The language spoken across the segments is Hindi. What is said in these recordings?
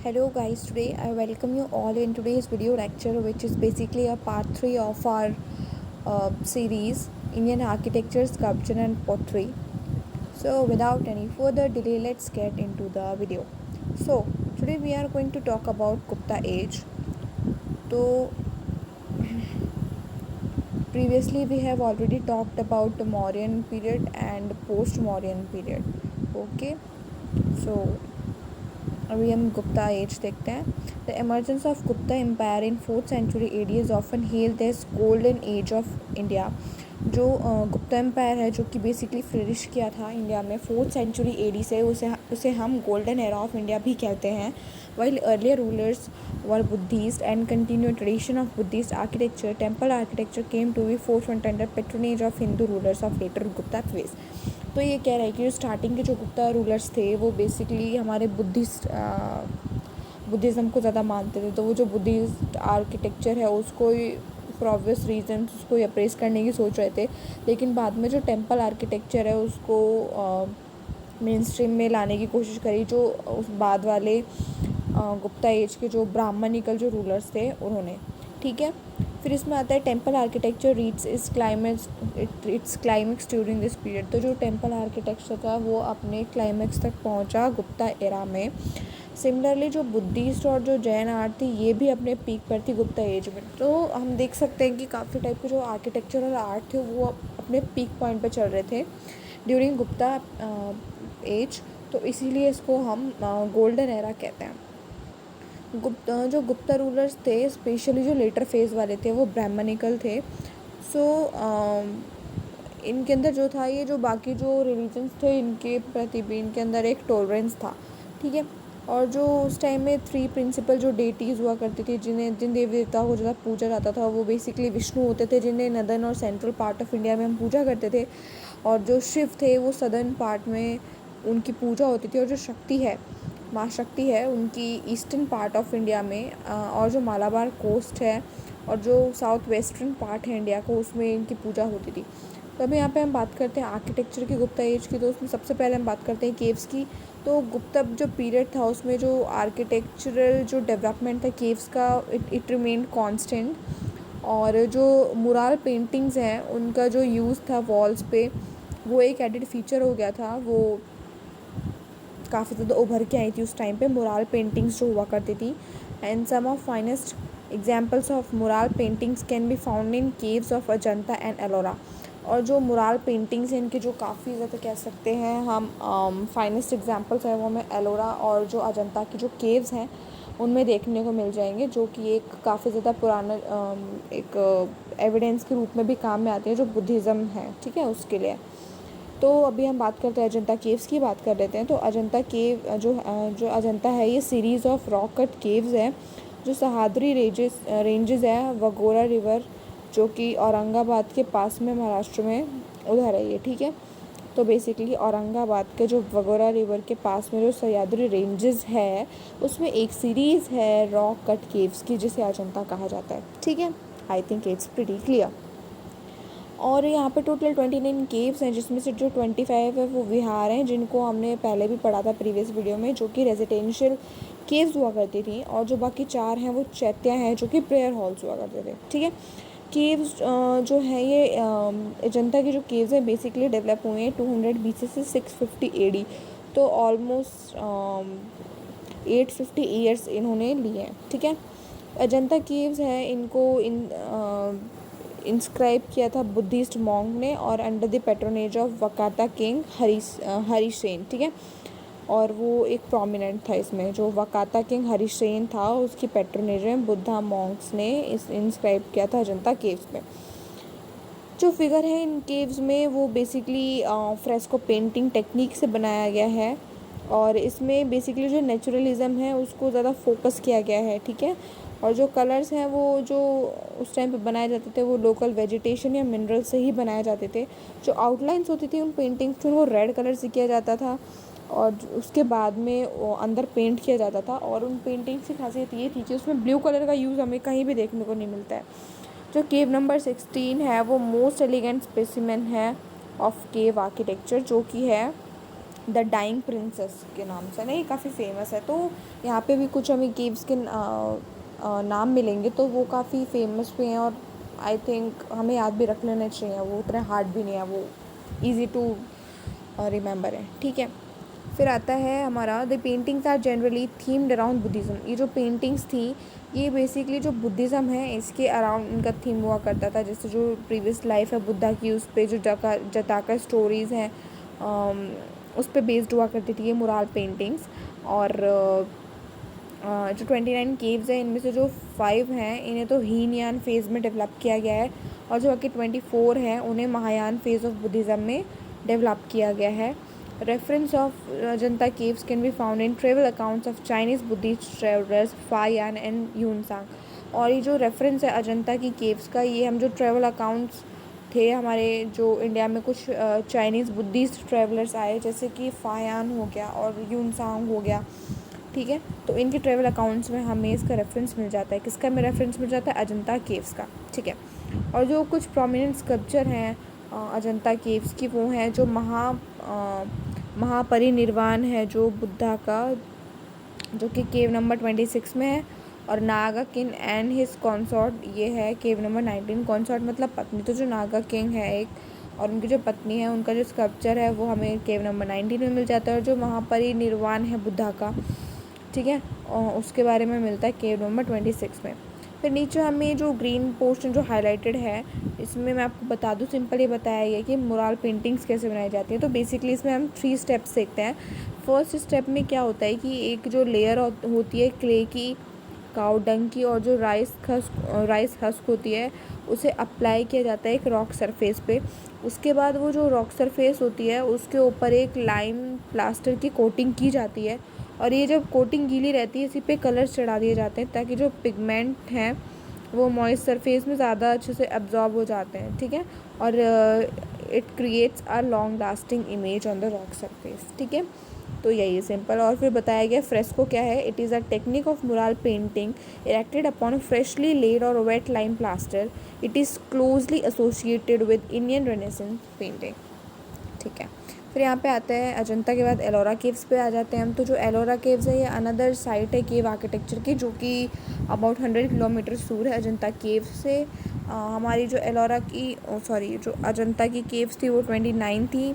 Hello guys, today I welcome you all in today's video lecture, which is basically a part 3 of our series Indian Architecture, Sculpture and Pottery. So without any further delay, let's get into the video. So today we are going to talk about Gupta age. So previously we have already talked about the Mauryan period and post-Mauryan period. Okay, so अभी हम गुप्ता एज देखते हैं. The emergence of Gupta empire in 4th century AD is often held this golden age of India. जो गुप्ता एम्पायर है, जो कि बेसिकली फ्लरिश किया था इंडिया में 4th सेंचुरी एडी से, उसे हम गोल्डन एरा ऑफ इंडिया भी कहते हैं. While earlier rulers were Buddhist and continue tradition of Buddhist architecture, temple architecture came to be forefront under patronage of Hindu rulers of later Gupta phase. तो ये कह रहा है कि जो स्टार्टिंग के जो गुप्ता रूलर्स थे वो बेसिकली हमारे बुद्धिज़्म को ज़्यादा मानते थे. तो वो जो बुद्धिस्ट आर्किटेक्चर है उसको फॉर ऑब्वियस रीजन उसको अप्रेस करने की सोच रहे थे. लेकिन बाद में जो टेम्पल आर्किटेक्चर है उसको मेन स्ट्रीम में लाने की कोशिश करी, जो उस बाद वाले गुप्ता एज के जो ब्राह्मणिकल जो रूलर्स थे उन्होंने. ठीक है, फिर इसमें आता है temple architecture reach its climax during this period. तो जो टेम्पल आर्किटेक्चर था वो अपने क्लाइमेक्स तक पहुंचा गुप्ता एरा में. सिमिलरली जो बुद्धिस्ट और जो जैन आर्ट थी ये भी अपने पीक पर थी गुप्ता एज में. तो हम देख सकते हैं कि काफ़ी टाइप के जो आर्किटेक्चर और आर्ट थे वो अपने पीक पॉइंट पर चल रहे थे ड्यूरिंग गुप्ता एज. तो इसीलिए इसको हम गोल्डन एरा कहते हैं. जो गुप्ता रूलर्स थे, स्पेशली जो लेटर फेज़ वाले थे, वो ब्राह्मणिकल थे. सो इनके अंदर जो था, ये जो बाकी जो रिलीजन्स थे इनके प्रति भी इनके अंदर एक टॉलरेंस था. ठीक है, और जो उस टाइम में 3 प्रिंसिपल जो डेटीज़ हुआ करती थी, जिन देवी देवताओं को ज़्यादा पूजा जाता था, वो बेसिकली विष्णु होते थे, जिन्हें नदर्न और सेंट्रल पार्ट ऑफ इंडिया में हम पूजा करते थे. और जो शिव थे वो सदर्न पार्ट में उनकी पूजा होती थी. और जो शक्ति है, माँ शक्ति है, उनकी ईस्टर्न पार्ट ऑफ इंडिया में और जो मालाबार कोस्ट है और जो साउथ वेस्टर्न पार्ट है इंडिया को, उसमें इनकी पूजा होती थी. तो अभी यहाँ पे हम बात करते हैं आर्किटेक्चर की गुप्ता एज की. तो उसमें सबसे पहले हम बात करते हैं केव्स की. तो गुप्ता जो पीरियड था उसमें जो आर्किटेक्चरल जो डेवलपमेंट था केव्स का, इट रिमेन्ड कांस्टेंट. और जो मुराल पेंटिंग्स हैं उनका जो यूज़ था वॉल्स पे, वो एक एडिड फीचर हो गया था. वो काफ़ी ज़्यादा उभर के आई थी उस टाइम पे मुराल पेंटिंग्स जो हुआ करती थी. And some of finest examples of mural paintings can be found in caves of Ajanta and Ellora. और जो मुराल पेंटिंग्स हैं इनके जो काफ़ी ज़्यादा कह सकते हैं हम फाइनेस्ट एग्जांपल्स हैं वो हमें एलोरा और जो अजंता की जो केव्स हैं उनमें देखने को मिल जाएंगे, जो कि एक काफ़ी ज़्यादा पुराना एक एविडेंस के रूप में भी काम में आती है जो बुद्धिज़्म है. ठीक है, उसके लिए. तो अभी हम बात करते हैं अजंता केव्स की बात कर लेते हैं. तो अजंता केव जो अजंता है ये series of rock cut caves है जो सह्याद्री रेंजेस है, वगोरा रिवर जो कि औरंगाबाद के पास में महाराष्ट्र में उधर है ये. ठीक है, तो बेसिकली औरंगाबाद के जो वगोरा रिवर के पास में जो सह्याद्री रेंजेस है उसमें एक सीरीज़ है रॉक कट केव्स की जिसे अजंता कहा जाता है. ठीक है, I think it's pretty clear. और यहाँ पे टोटल 29 केव्स हैं, जिसमें से जो 25 है वो विहार हैं, जिनको हमने पहले भी पढ़ा था प्रीवियस वीडियो में, जो कि रेजिडेंशियल केव्स हुआ करती थी. और जो बाकी 4 हैं वो चैत्या हैं, जो कि प्रेयर हॉल्स हुआ करते थे. ठीक है, केव्स जो है ये अजंता की जो केव्स हैं बेसिकली डेवलप हुए हैं 200 BC से 650 AD. तो ऑलमोस्ट 850 ईयर्स इन्होंने लिए हैं. ठीक है, अजंता केव्स है इनको इंस्क्राइब किया था बुद्धिस्ट मॉन्क ने और under the patronage of Vakataka king Harishena. ठीक है, और वो एक प्रोमिनेंट था इसमें. जो वकाता किंग हरिसेन था उसकी पैट्रोनेज में बुद्धा मॉन्क्स ने इस इंस्क्राइब किया था अजंता केव्स में. जो फिगर है इन केव्स में वो बेसिकली फ्रेस्को पेंटिंग टेक्निक से बनाया गया है. और इसमें बेसिकली जो नेचुरलिज्म है उसको ज़्यादा फोकस किया गया है. ठीक है, और जो कलर्स हैं वो जो उस टाइम पे बनाए जाते थे वो लोकल वेजिटेशन या मिनरल से ही बनाए जाते थे. जो आउटलाइंस होती थी उन पेंटिंग्स में वो रेड कलर से किया जाता था और उसके बाद में अंदर पेंट किया जाता था. और उन पेंटिंग्स की खासियत ये थी कि उसमें ब्लू कलर का यूज़ हमें कहीं भी देखने को नहीं मिलता है. जो केव नंबर 16 है वो मोस्ट एलिगेंट स्पेसिमेन है ऑफ केव आर्किटेक्चर, जो कि है द डाइंग प्रिंसेस के नाम से ना, ये काफ़ी फेमस है। तो यहाँ पे भी कुछ हमें केव्स के नाम मिलेंगे, तो वो काफ़ी फेमस भी हैं और आई थिंक हमें याद भी रख लेने चाहिए। वो उतने हार्ड भी नहीं है, वो ईजी टू रिमेंबर है, ठीक है। फिर आता है हमारा the paintings are generally themed around Buddhism. ये जो पेंटिंग्स थी ये बेसिकली जो बुद्धिज़्म है इसके अराउंड इनका थीम हुआ करता था। जैसे जो प्रीवियस लाइफ है बुद्धा की, उस पर जो जताकर स्टोरीज़ हैं उस पर बेस्ड हुआ करती थी ये मुराल पेंटिंग्स। और जो 29 केव्स हैं इनमें से जो 5 हैं इन्हें तो हीनयान फेज़ में डेवलप किया गया है, और जो बाकी 24 हैं उन्हें महायान फेज़ ऑफ बुद्धिज़्म में डेवलप किया गया है। Reference of Ajanta caves can be found in travel accounts of Chinese Buddhist travellers Faxian and Xuanzang. और ये जो रेफरेंस है अजंता की केव्स का, ये हम जो ट्रेवल अकाउंट्स थे हमारे जो इंडिया में कुछ चाइनीज़ बुद्धिस्ट ट्रेवलर्स आए, जैसे कि फायान हो गया और यूनसांग हो गया, ठीक है। तो इनके ट्रेवल अकाउंट्स में हमें इसका रेफरेंस मिल जाता है। किसका हमें रेफरेंस मिल जाता है? अजंता केव्स का, ठीक है। और जो कुछ प्रोमिनेंट स्कल्पचर हैं अजंता केव्स की, वो हैं जो महापरिनिर्वाण है जो बुद्धा का, जो कि केव नंबर 26 में है। और नागा किंग एंड हिज कॉन्सॉर्ट, ये है केव नंबर 19। कॉन्सॉर्ट मतलब पत्नी, तो जो नागा किंग है एक और उनकी जो पत्नी है उनका जो स्कल्पचर है वो हमें केव नंबर 19 में मिल जाता है। और जो महापरिनिर्वाण है बुद्धा का, ठीक है, और उसके बारे में मिलता है केव नंबर 26 में। फिर नीचे हमें जो ग्रीन पोर्शन जो हाईलाइटेड है इसमें मैं आपको बता दूं, सिंपल ये बताया गया कि मुराल पेंटिंग्स कैसे बनाई जाती है। तो बेसिकली इसमें हम 3 स्टेप्स सीखते हैं। फर्स्ट स्टेप में क्या होता है कि एक जो लेयर होती है क्ले की, काऊ डंग की और जो राइस हस्क होती है उसे अप्लाई किया जाता है एक रॉक सरफेस पे। उसके बाद वो जो रॉक सरफेस होती है उसके ऊपर एक लाइम प्लास्टर की कोटिंग की जाती है, और ये जब कोटिंग गीली रहती है इसी पे कलर्स चढ़ा दिए जाते हैं ताकि जो पिगमेंट हैं वो मॉइस्ट सरफेस में ज़्यादा अच्छे से एब्जॉर्ब हो जाते हैं, ठीक है। और it creates a long lasting image on the rock surface, ठीक है। तो यही है सिंपल। और फिर बताया गया फ्रेस्को क्या है। It is a technique of mural painting erected upon freshly laid और wet lime plaster. It is closely associated with Indian renaissance painting, ठीक है। फिर यहाँ पे आते हैं अजंता के बाद एलोरा केव्स पे आ जाते हैं हम। तो जो एलोरा केव्स है ये अनदर साइट है केव आर्किटेक्चर की, जो कि अबाउट 100 किलोमीटर दूर है अजंता केव से। हमारी जो एलोरा की जो अजंता की केव्स थी वो 29 थी,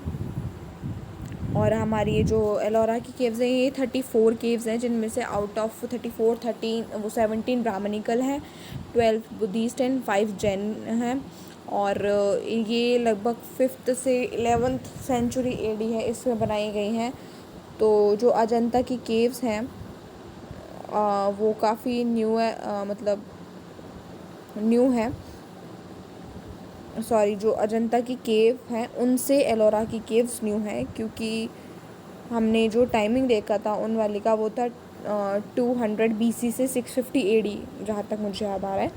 और हमारी ये जो एलोरा की केव्स हैं ये 34 केव्स हैं, जिनमें से आउट ऑफ 34 17 ब्राह्मणिकल हैं, 12 बुद्धिस्ट एंड 5 जैन हैं। और ये लगभग 5th से 11th सेंचुरी AD है इसमें बनाई गई हैं। तो जो अजंता की केव्स हैं वो काफ़ी न्यू है, मतलब न्यू है। जो अजंता की केव हैं उनसे एलोरा की केव्स न्यू हैं, क्योंकि हमने जो टाइमिंग देखा था उन वाली का वो था 200 BC से 650 AD, जहाँ तक मुझे याद आ रहा है,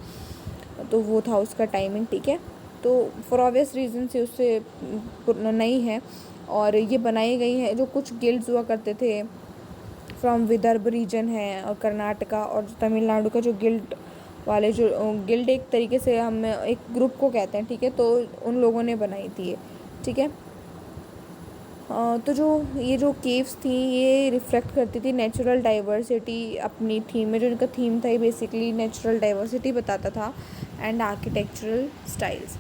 तो वो था उसका टाइमिंग, ठीक है। तो फॉर ऑब्वियस रीज़न से उससे नहीं है। और ये बनाई गई हैं जो कुछ गिल्ड्स हुआ करते थे फ्रॉम विदर्भ रीजन है और कर्नाटका और तमिलनाडु का जो गिल्ड वाले, जो गिल्ड एक तरीके से हम एक ग्रुप को कहते हैं, ठीक है। तो उन लोगों ने बनाई थी ये, ठीक है। तो जो ये जो केव्स थी ये रिफ्लेक्ट करती थी नेचुरल डाइवर्सिटी अपनी थीम में। जो इनका थीम था ये बेसिकली नेचुरल डाइवर्सिटी बताता था एंड आर्किटेक्चरल स्टाइल्स।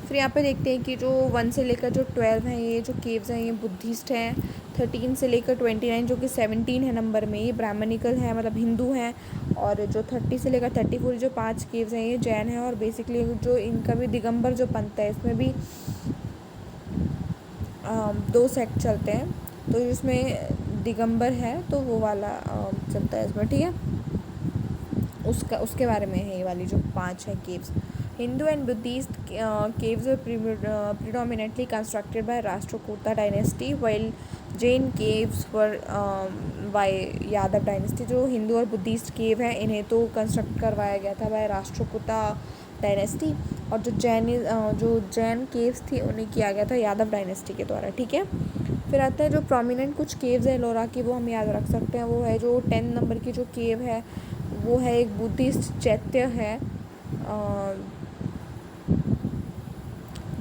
फिर यहाँ पे देखते हैं कि जो 1 से लेकर जो 12 हैं ये जो केव्स हैं ये बुद्धिस्ट हैं। 13 से लेकर 29 जो कि 17 है नंबर में, ये ब्राह्मणिकल है मतलब हिंदू हैं। और जो 30 से लेकर 34 जो 5 केव्स हैं ये जैन हैं। और बेसिकली जो इनका भी दिगंबर जो पंथ है इसमें भी 2 सेक्ट चलते हैं। तो जिसमें दिगंबर है तो वो वाला चलता है इसमें, ठीक है। उसके बारे में है ये वाली जो 5 है caves. Hindu and Buddhist caves predominantly constructed by Rashtrakuta dynasty, while Jain caves were by Yadava dynasty. जो हिंदू और बुद्धिस्ट केव हैं इन्हें तो कंस्ट्रक्ट करवाया गया था बाय राष्ट्रकूटा डायनेस्टी, और जो जैन केव्स थी उन्हें किया गया था यादव डायनेस्टी के द्वारा, ठीक है। फिर आता है जो प्रोमिनेंट कुछ केव्स है एलोरा की, वो हम याद रख सकते हैं। वो है जो 10 नंबर की जो केव है वो है एक बुद्धिस्ट चैत्य है,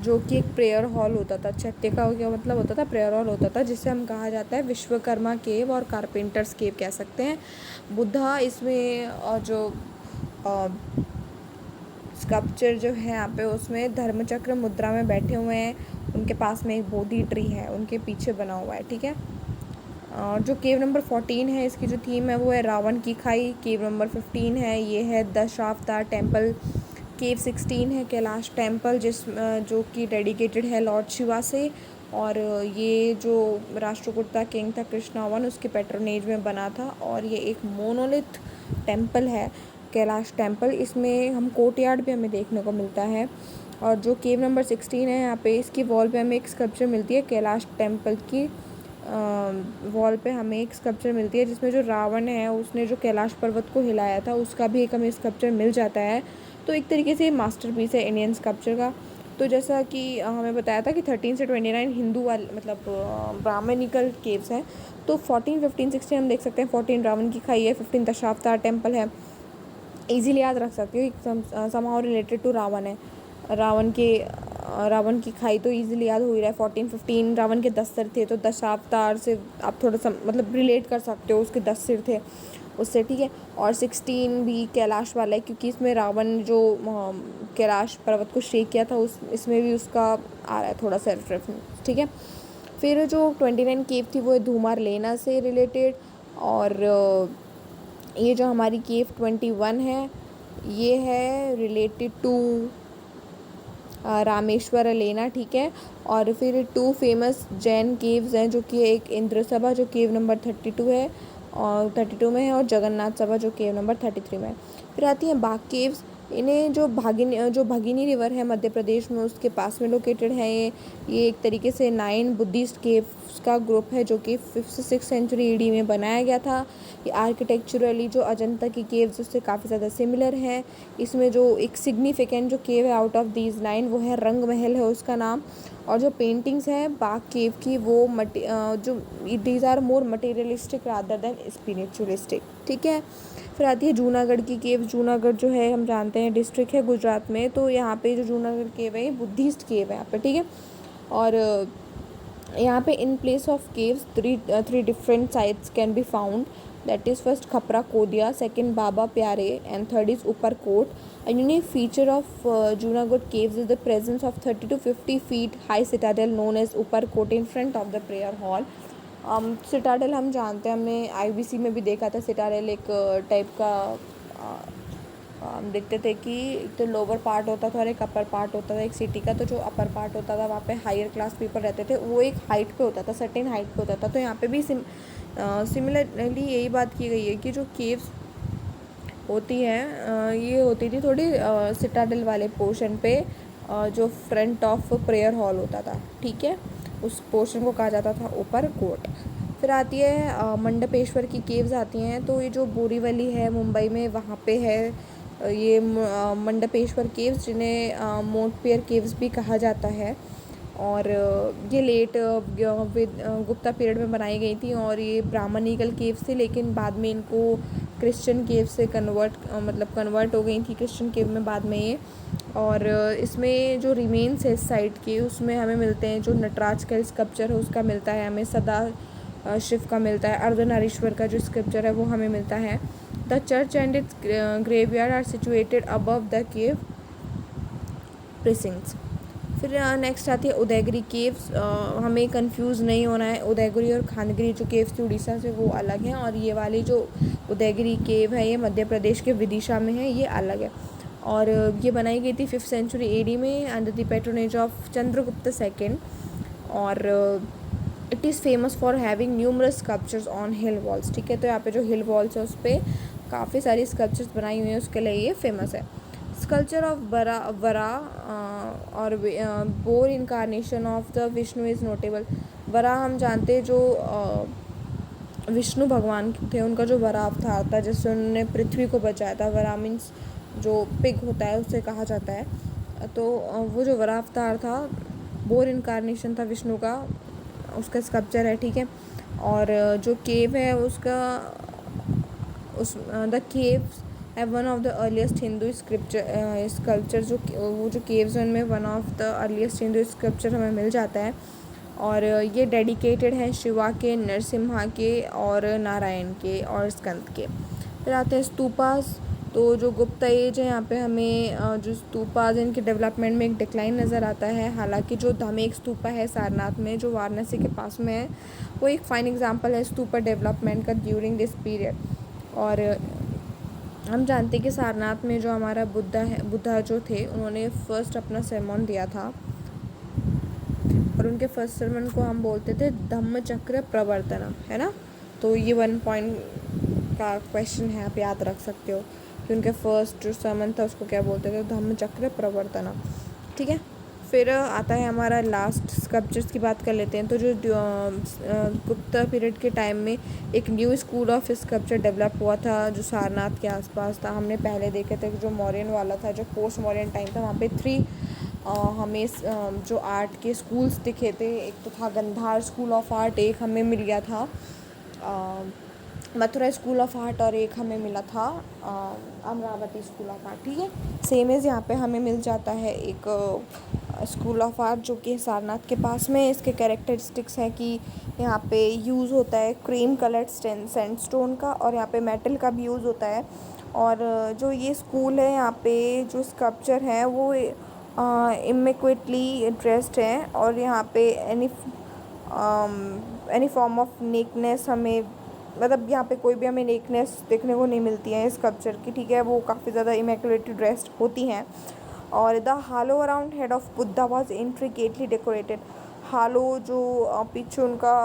जो कि एक प्रेयर हॉल होता था। चट्टे का क्या मतलब होता था, प्रेयर हॉल होता था, जिसे हम कहा जाता है विश्वकर्मा केव और कारपेंटर्स केव कह सकते हैं। बुद्धा इसमें जो स्कल्पचर जो है यहाँ पे उसमें धर्मचक्र मुद्रा में बैठे हुए हैं, उनके पास में एक बोधि ट्री है उनके पीछे बना हुआ है, ठीक है। और जो केव नंबर 14 है, इसकी जो थीम है वो है रावण की खाई। केव नंबर 15 है, ये है दशावतार टेम्पल। केव 16 है कैलाश टेम्पल, जो कि डेडिकेटेड है लॉर्ड शिवा से। और ये जो राष्ट्रकूट था, किंग था कृष्णावन, उसके पैट्रोनेज में बना था। और ये एक मोनोलिथ टेम्पल है कैलाश टेम्पल। इसमें हम कोर्टयार्ड भी हमें देखने को मिलता है। और जो केव नंबर 16 है, यहाँ पे इसकी वॉल पे हमें एक स्कल्पचर मिलती है कैलाश टेम्पल की। वॉल पे हमें एक स्कल्पचर मिलती है जिसमें जो रावण है उसने जो कैलाश पर्वत को हिलाया था उसका भी एक हमें स्कल्पचर मिल जाता है। तो एक तरीके से मास्टरपीस है इंडियन स्कल्पचर का। तो जैसा कि हमें बताया था कि 13 से 29 हिंदू वाले मतलब ब्राह्मणिकल केव्स हैं। तो 14, 15, 16 हम देख सकते हैं। 14 रावण की खाई है, 15 दशावतार टेम्पल है। इजीली याद रख सकते हो, समहाउ रिलेटेड टू रावण है। रावण की खाई तो इजीली याद हो ही रहा है। 14, 15 रावण के 10 सिर थे, तो दशावतार से आप थोड़ा सा मतलब रिलेट कर सकते हो, उसके 10 सिर थे उससे, ठीक है। और 16 भी कैलाश वाला है, क्योंकि इसमें रावण जो कैलाश पर्वत को शेक किया था इसमें भी उसका आ रहा है थोड़ा सा रेफरेंस, ठीक है। फिर जो 29 केव थी वो है धूमार लेना से रिलेटेड। और ये जो हमारी केव 21 है ये है रिलेटेड टू रामेश्वर लेना, ठीक है। और फिर 2 फेमस जैन केव्स हैं, जो कि एक इंद्र सभा जो केव नंबर 32 है और 32 में है, और जगन्नाथ सभा जो केव नंबर 33 में है। फिर आती हैं बाग केव्स। इन्हें जो भगिनी रिवर है मध्य प्रदेश में उसके पास में लोकेटेड है। ये एक तरीके से 9 बुद्धिस्ट केव्स का ग्रुप है, जो कि 5th से 6th सेंचुरी ईडी में बनाया गया था। ये आर्किटेक्चरली जो अजंता की केव्स उससे काफ़ी ज़्यादा सिमिलर है। इसमें जो एक सिग्निफिकेंट जो केव है आउट ऑफ दीज 9 वो है रंग महल है उसका नाम। और जो पेंटिंग्स है बाग केव की वो जो these are more materialistic rather than spiritualistic, ठीक है। फिर आती है जूनागढ़ की केव। जूनागढ़ जो है हम जानते हैं डिस्ट्रिक्ट है गुजरात में। तो यहाँ पे जो जूनागढ़ केव है ये बुद्धिस्ट केव है यहाँ पे, ठीक है। और यहाँ पे in place of caves three different sites can be found. That is first खपरा कोदिया, सेकंड बाबा प्यारे and third is Uparkot. A unique feature of Junagadh caves is the presence of 30 to 50 feet high citadel known as Upperkot in front of the prayer hall. Citadel हम जानते हैं, हमने आईबीसी में भी देखा था। सिटाडेल एक टाइप का हम देखते थे कि एक तो लोअर पार्ट होता था और एक अपर पार्ट होता था एक सिटी का। तो जो अपर पार्ट होता था वहाँ पे हायर क्लास पीपल रहते थे, वो एक हाइट पे होता था, सर्टेन हाइट पे होता था। तो यहाँ पे भी सिमिलरली यही बात की गई है कि जो केव्स होती हैं ये होती थी थोड़ी सिटाडेल वाले पोर्शन पे, जो फ्रंट ऑफ प्रेयर हॉल होता था, ठीक है। उस पोर्शन को कहा जाता था ऊपर कोट। फिर आती है मंडपेश्वर की केव्स आती हैं। तो ये जो बोरीवली है मुंबई में वहाँ पे है ये मंडपेश्वर केव्स, जिन्हें मोंटपेयर केव्स भी कहा जाता है। और ये लेट गुप्ता पीरियड में बनाई गई थी और ये ब्राह्मणिकल केव्स थे, लेकिन बाद में इनको क्रिश्चियन केव से कन्वर्ट हो गई थी क्रिश्चियन केव में बाद में ये। और इसमें जो रिमेन्स है इस साइट के उसमें हमें मिलते हैं जो नटराज का स्कल्पचर है उसका मिलता है हमें, सदा शिव का मिलता है, अर्धनारीश्वर का जो स्कल्पचर है वो हमें मिलता है। The church and its graveyard are situated above the cave precincts. फिर नेक्स्ट आती है उदयगिरी केव्स। हमें कंफ्यूज नहीं होना है, उदयगिरी और खानगिरी जो केव्स थी उड़ीसा से वो अलग हैं, और ये वाली जो उदयगिरी केव है ये मध्य प्रदेश के विदिशा में है, ये अलग है। और ये बनाई गई थी 5th सेंचुरी एडी में under the patronage of Chandragupta second. और it is famous for having numerous sculptures on hill walls, ठीक है। तो यहाँ पे जो हिल वॉल्स है उस पर काफ़ी सारी स्कल्पचर्स बनाई हुई हैं, उसके लिए ये फेमस है। स्कल्पचर ऑफ वरा और bore incarnation of the Vishnu is notable. वरा हम जानते हैं जो विष्णु भगवान थे, उनका जो वरा अवतार था जिससे उन्होंने पृथ्वी को बचाया था। वरा मीन्स जो पिग होता है उससे कहा जाता है। तो वो जो वरा अवतार था, बोर इनकारनेशन था विष्णु का, उसका स्कल्पचर है, ठीक है। और जो केव है उसका द केव्स है one of the earliest Hindu sculpture, जो केव्स उनमें one of the earliest Hindu sculpture हमें मिल जाता है। और ये डेडिकेटेड है शिवा के, नरसिम्हा के और नारायण के और स्कंद के। फिर आते हैं स्तूपास। तो जो गुप्ता एज है यहाँ पे हमें जो स्तूपास इनके डेवलपमेंट में एक डिक्लाइन नज़र आता है। हालांकि जो धामेक स्तूपा है सारनाथ में जो वाराणसी के पास में है, वो एक फ़ाइन एग्जांपल है स्तूपा डेवलपमेंट का ड्यूरिंग दिस पीरियड। और हम जानते हैं कि सारनाथ में जो हमारा बुद्धा जो थे, उन्होंने फर्स्ट अपना सरमन दिया था और उनके फर्स्ट सरमन को हम बोलते थे धम्मचक्र प्रवर्तनम, है ना। तो ये 1 पॉइंट का क्वेश्चन है, आप याद रख सकते हो कि उनके फर्स्ट जो सरमन था उसको क्या बोलते थे, धम्मचक्र प्रवर्तनम, ठीक है। फिर आता है हमारा लास्ट स्कल्पचर्स की बात कर लेते हैं। तो जो गुप्ता पीरियड के टाइम में एक new school of sculpture develop हुआ था जो सारनाथ के आसपास था। हमने पहले देखे थे कि जो मौर्यन वाला था, जो पोस्ट मौर्यन टाइम था, वहाँ पे 3 हमें जो आर्ट के स्कूल्स दिखे थे। एक तो था गंधार स्कूल ऑफ आर्ट, एक हमें मिल गया था मथुरा स्कूल ऑफ आर्ट, और एक हमें मिला था अमरावती स्कूल ऑफ आर्ट, ठीक है। सेम एज यहाँ पे हमें मिल जाता है एक स्कूल ऑफ आर्ट जो कि सारनाथ के पास में। इसके कैरेक्टरिस्टिक्स हैं कि यहाँ पे यूज़ होता है क्रीम कलर्ड सैंडस्टोन का, और यहाँ पे मेटल का भी यूज़ होता है। और जो ये स्कूल है, यहाँ पे जो स्कल्पचर हैं वो इमेक्वेटली ड्रेस्ड हैं, और यहाँ पे एनी फॉर्म ऑफ नेकनेस हमें, मतलब यहाँ पे कोई भी हमें नेकनेस देखने को नहीं मिलती है स्कल्पचर की, ठीक है। वो काफ़ी ज़्यादा इमेक्युलेटली ड्रेस्ड होती हैं। और the halo around head of Buddha was intricately decorated. Halo जो पीछे उनका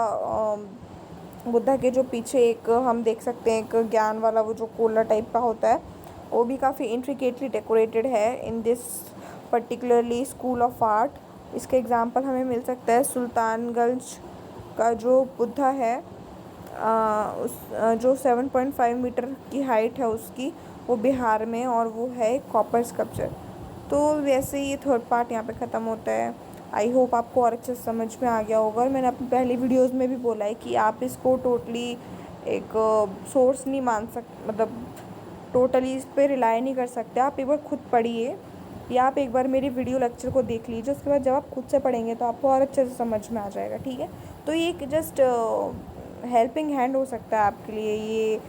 बुद्धा के जो पीछे एक हम देख सकते हैं एक ज्ञान वाला वो जो कोला टाइप का होता है, वो भी काफ़ी इंट्रिकेटली डेकोरेटेड है in this particularly school of art. इसका एग्जांपल हमें मिल सकता है सुल्तानगंज का जो बुद्धा है, जो 7.5 मीटर की हाइट है उसकी, वो बिहार में, और वो है कॉपर स्कल्पचर। तो वैसे ये थर्ड पार्ट यहाँ पे ख़त्म होता है। आई होप आपको और अच्छे से समझ में आ गया होगा। और मैंने अपनी पहली वीडियोस में भी बोला है कि आप इसको टोटली एक सोर्स नहीं मान सकते, मतलब टोटली इस पर रिलाई नहीं कर सकते। आप एक बार खुद पढ़िए या आप एक बार मेरी वीडियो लेक्चर को देख लीजिए, उसके बाद जब आप खुद से पढ़ेंगे तो आपको और अच्छे से समझ में आ जाएगा, ठीक है। तो ये एक जस्ट हेल्पिंग हैंड हो सकता है आपके लिए। ये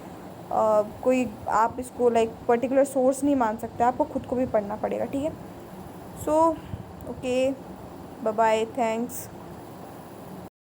कोई आप इसको लाइक पर्टिकुलर सोर्स नहीं मान सकते, आपको खुद को भी पढ़ना पड़ेगा, ठीक है। So okay, bye bye, thanks.